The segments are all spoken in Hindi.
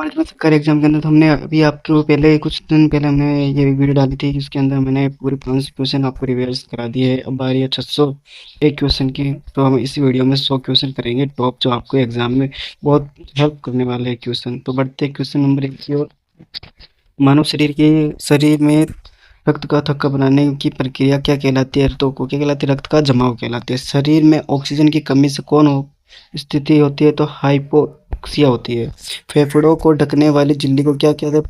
हमारे सरकारी एग्जाम के अंदर तो हमने अभी आपको पहले कुछ दिन पहले हमने ये वीडियो डाली थी जिसके अंदर मैंने पूरे 5 क्वेश्चन आपको रिवाइज करा दिए है। अब बारी है 600 एक क्वेश्चन की। तो हम इस वीडियो में 100 क्वेश्चन करेंगे टॉप, जो आपको एग्जाम में बहुत हेल्प करने वाले हैं क्वेश्चन। तो बढ़ते क्वेश्चन नंबर 1 की ओर। मानव शरीर में रक्त का थक्का बनाने की प्रक्रिया क्या कहलाती है? तो को क्या कहलाती है? रक्त का जमाव कहलाती है। शरीर में ऑक्सीजन की कमी से कौन हो स्थिति होती है? तो हाइपोक्सिया होती है। फेफड़ों को ढकने वाली झिल्ली को क्या कहते हैं?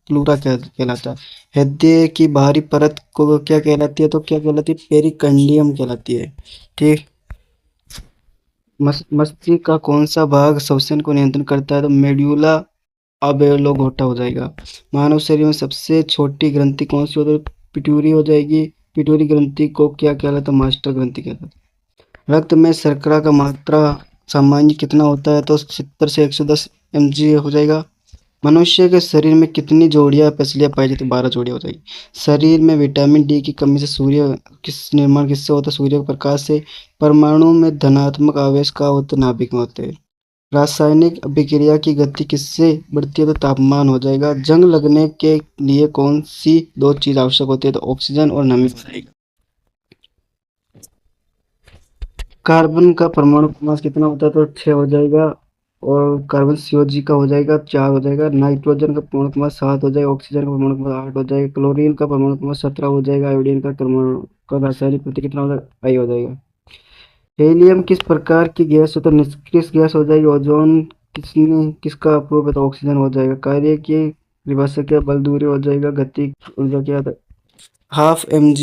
प्लूरा कहलाता है। हृदय की बाहरी परत को क्या कहलाती है? तो क्या कहलाती है? पेरिकार्डियम कहलाती है। ठीक। मस्तिष्क का कौन सा भाग श्वसन को नियंत्रण करता है? तो मेड्यूला ऑब्लोंगेटा हो जाएगा। मानव शरीर में सबसे छोटी ग्रंथि कौन सी होती है? पिट्यूरी हो जाएगी। पिट्यूरी ग्रंथि को क्या कहलाता है? मास्टर ग्रंथि कहलाता है। रक्त में शर्करा का मात्रा सामान्य कितना होता है? तो 70 से 110 mg हो जाएगा। मनुष्य के शरीर में कितनी जोड़ियां पसलियां पाई जाती है? 12 जोड़ियां हो जाएगी। शरीर में विटामिन डी की कमी से सूर्य किस निर्माण किससे होता है? सूर्य के प्रकाश से। परमाणु में धनात्मक आवेश का होता है? नाभिक में होते हैं। रासायनिक अभिक्रिया की गति किससे बढ़ती है? तो तापमान हो जाएगा। जंग लगने के लिए कौन सी दो चीज आवश्यक होती है? तो ऑक्सीजन और नमी हो जाएगा। कार्बन का परमाणु क्रमांक कितना होता है? तो 6 हो जाएगा। और कार्बन सीओजी का हो जाएगा 4 हो जाएगा। नाइट्रोजन का परमाणु क्रमांक 7 हो जाएगा। ऑक्सीजन का परमाणु क्रमांक 8 हो जाएगा। क्लोरीन का परमाणु क्रमांक 17 हो जाएगा। आयोडीन का परमाणु का रासायनिक प्रतीक कितना हो जाएगा? आई हो जाएगा। हीलियम किस प्रकार की गैस हो? तो निष्क्रिय गैस हो जाएगी। ओजोन किसका अप्रूप है? तो ऑक्सीजन हो जाएगा। कार्य की परिभाषा क्या? बल दूरी हो जाएगा। गति ऊर्जा क्या था? हाफ एम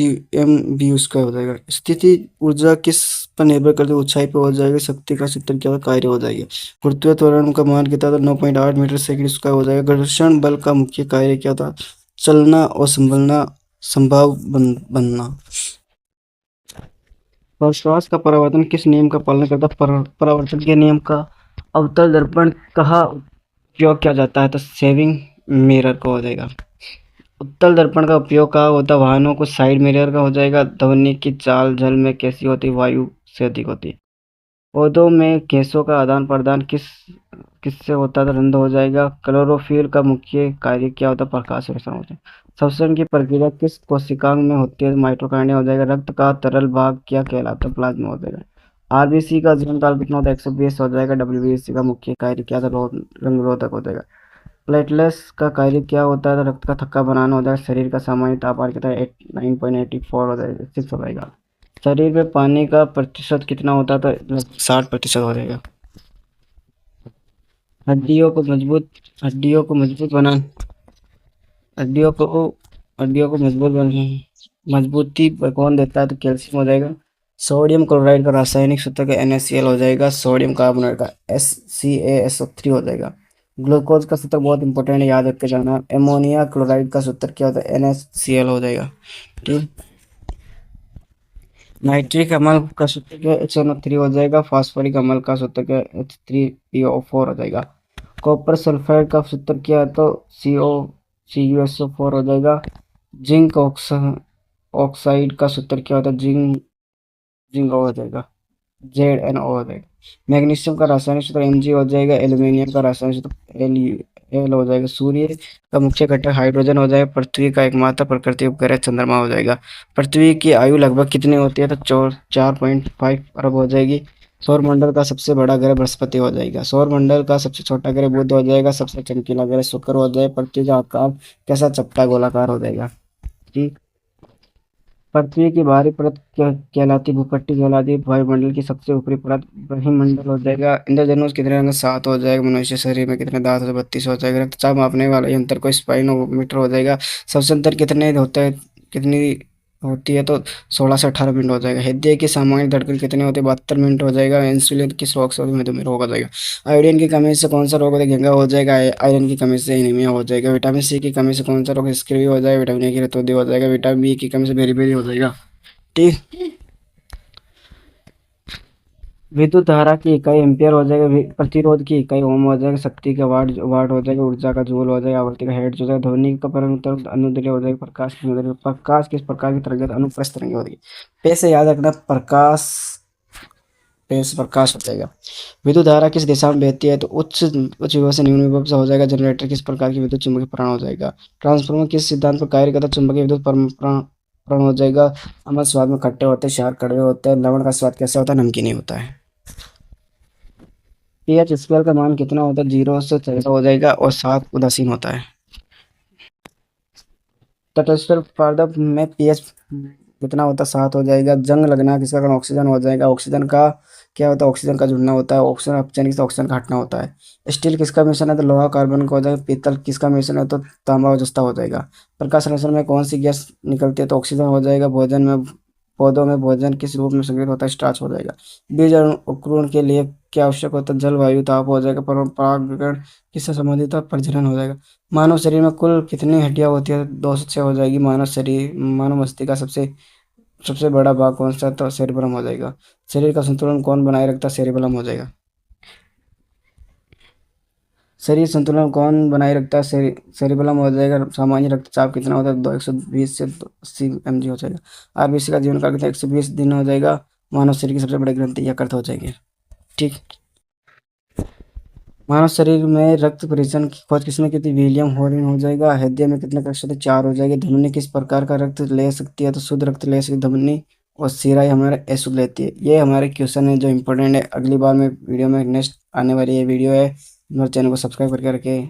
बी उसका हो जाएगा। स्थिति ऊर्जा किस पर निर्भर करती है? ऊंचाई पर हो जाएगा। शक्ति का सूत्र क्या होता है? कार्य हो जाएगा। गुरुत्वीय त्वरण का मान कितना था? 9.8 मीटर सेकंड उसका हो जाएगा। घर्षण बल का मुख्य कार्य क्या था? चलना और संभलना, बनना। प्रकाश का परावर्तन किस नियम का पालन करता है? परावर्तन के नियम का। अवतल दर्पण कहाँ उपयोग किया जाता है? तो सेविंग मिरर का हो जाएगा। उत्तल दर्पण का उपयोग कहाँ होता है? वाहनों को साइड मिरर का हो जाएगा। ध्वनि की चाल जल में कैसी होती है? वायु से अधिक होती है। पौधों में गैसों का आदान प्रदान किससे होता है? तो रंध्र हो जाएगा। क्लोरोफिल का मुख्य कार्य क्या होता है? प्रकाश संश्लेषण होता है। श्वसन की प्रक्रिया किस कोशिकांग में होती है? माइटोकॉन्ड्रिया हो जाएगा। रक्त का तरल भाग क्या कहलाता है? प्लाज्मा हो जाएगा। आरबीसी का जीवन काल कितना होता है? 120 हो जाएगा। डब्ल्यूबीसी का मुख्य कार्य क्या था? रंग रोधक हो जाएगा। प्लेटलेट्स का कार्य क्या होता है? तो रक्त का थक्का बनाना हो जाएगा। शरीर का सामान्य तापमान कितना है? 9.84 हो जाएगा, 6 हो जाएगा। शरीर में पानी का प्रतिशत कितना होता है? तो 60% हो जाएगा। हड्डियों को मजबूत हड्डियों को मजबूत बना हड्डियों को हड्डियों को मजबूती कौन देता है? तो कैल्शियम हो जाएगा। सोडियम क्लोराइड का रासायनिक सूत्र का NaCl हो जाएगा। सोडियम कार्बोनेट का SCaSO3 हो जाएगा। ग्लूकोज का सूत्र बहुत इंपॉर्टेंट है, याद रख के जाना। एमोनिया क्लोराइड का सूत्र क्या होता है? NaCl हो जाएगा। ठीक। नाइट्रिक अम्ल का सूत्र क्या? HNO3 हो जाएगा। फास्फोरिक अम्ल का सूत्र क्या? H3PO4 हो जाएगा। कॉपर सल्फाइड का सूत्र क्या है? तो CuSO4 हो जाएगा। जिंक ऑक्साइड का सूत्र क्या होता है? जिंक हो जाएगा। ZnO हो जाएगा। मैग्नीशियम का रासायनिक सूत्र Mg हो जाएगा। एल्यूमिनियम का रासायनिक सूत्र Al हो जाएगा। सूर्य का मुख्य घटक हाइड्रोजन हो जाएगा। पृथ्वी का एकमात्र प्राकृतिक उपग्रह चंद्रमा हो जाएगा। पृथ्वी की आयु लगभग कितनी होती है? तो 4.5 अरब हो जाएगी। सौरमंडल का सबसे बड़ा ग्रह बृहस्पति हो जाएगा। सौरमंडल का सबसे छोटा ग्रह बुध हो जाएगा। सबसे चमकीला ग्रह शुक्र हो जाएगा। पृथ्वी का आकार कैसा? चपटा गोलाकार हो जाएगा। ठीक। पृथ्वी की बाहरी परत क्या कहलाती? भूपट्टी कहलाती है। वायुमंडल की सबसे ऊपरी परत ब्रह्मंडल हो जाएगा। इंद्रधनुष कितने रंग? 7 हो जाएगा। मनुष्य शरीर में कितने दांत होते हैं? 32 हो जाएगा। रक्तचाप मापने वाले यंत्र को स्पाइनोमीटर हो जाएगा। श्वसन दर कितने होते हैं? कितनी होती है? तो 16 से 18 मिनट हो जाएगा। हृदय की सामान्य धड़कन कितनी होती है? 72 मिनट हो जाएगा। इंसुलिन किस रोग से होती है? मधुमेह रोग हो जाएगा। आयोडीन की कमी से कौन सा रोग होता है? घेंघा हो जाएगा। आयरन की कमी से एनीमिया हो जाएगा। विटामिन सी की कमी से कौन सा रोग? स्क्रीवी हो जाएगा। विटामिन ए की रतौंधी हो जाएगा। विटामिन बी की कमी से बेरी हो जाएगा। ठीक। विद्युत धारा की इकाई एम्पियर हो जाएगा। प्रतिरोध की इकाई ओम हो जाएगा। शक्ति का वाट हो जाएगा। ऊर्जा का जूल हो जाएगा। आवृत्ति का हेर्ट्ज हो जाएगा। ध्वनि का तरंग अनुदैर्ध्य हो जाएगा। प्रकाश की अनुदैर्ध्य। प्रकाश किस प्रकार की तरंग? अनुप्रस्थ तरंग होगी। पैसे याद रखना। प्रकाश तेज प्रकाश हो जाएगा। विद्युत धारा किस दिशा में बहती है तो उच्च उच्च विभव से निम्न विभव से हो जाएगा। जनरेटर किस प्रकार की विद्युत चुम्बकीय प्रणाली हो जाएगा। ट्रांसफार्मर किस सिद्धांत पर कार्य करता चुंबकीय विद्युत प्रणाली हो जाएगा। अमल स्वाद में खट्टे होते हैं, क्षार कड़वे होते हैं, लवण का स्वाद कैसा होता है, नमकीनी होता है। पीएच स्केल का मान कितना होता है, 0 से 6 हो जाएगा और 7 उदासीन होता है। तटस्थ पारदप में पीएच कितना होता है, 7 हो जाएगा। जंग लगना किसका कारण, ऑक्सीजन हो जाएगा। ऑक्सीजन का क्या होता है, ऑक्सीजन का जुड़ना होता है। ऑक्सीजन अपचयन किसका, ऑक्सीजन का हटना होता है। स्टील किसका मिश्रण है तो लोहा कार्बन का हो जाएगा। पीतल किसका मिश्रण है तो तांबा और जस्ता हो जाएगा। प्रकाश संश्लेषण में कौन सी गैस निकलती है तो ऑक्सीजन हो जाएगा। भोजन में पौधों में भोजन किस रूप में संग्रहित होता है, स्टार्च हो जाएगा। बीज और अंकुरण के लिए क्या आवश्यक होता है, जल वायु ताप हो जाएगा। परागण किससे संबंधित है, प्रजनन हो जाएगा। मानव शरीर में कुल कितनी हड्डियां होती है, 206 हो जाएगी। मानव मस्तिष्क का सबसे सबसे बड़ा भाग कौन सा है तो सेरिबेलम हो जाएगा। शरीर का संतुलन कौन बनाए रखता है, सेरिबेलम हो जाएगा। शरीर संतुलन कौन बनाए रखता है, सेरिबेलम हो जाएगा। सामान्य रक्तचाप कितना होता है, 120 से 80 mg हो जाएगा। आरबीसी का जीवन काल कितना, 120 दिन हो जाएगा। मानव शरीर की सबसे बड़ी ग्रंथि यकृत हो जाएगी। ठीक। मानव शरीर में रक्त परीक्षण की खोज किसने की थी, विलियम हॉरिन हो जाएगा। हृदय में कितने कक्ष होते, 4 हो जाएंगे। धमनी किस प्रकार का रक्त ले सकती है तो शुद्ध रक्त ले सकती है धमनी। और सिराई हमारे अशुद्ध लेती है। ये हमारे क्वेश्चन है जो इंपॉर्टेंट है। अगली बार में वीडियो में नेक्स्ट आने वाली ये वीडियो है। हमारे चैनल को सब्सक्राइब करके रखें।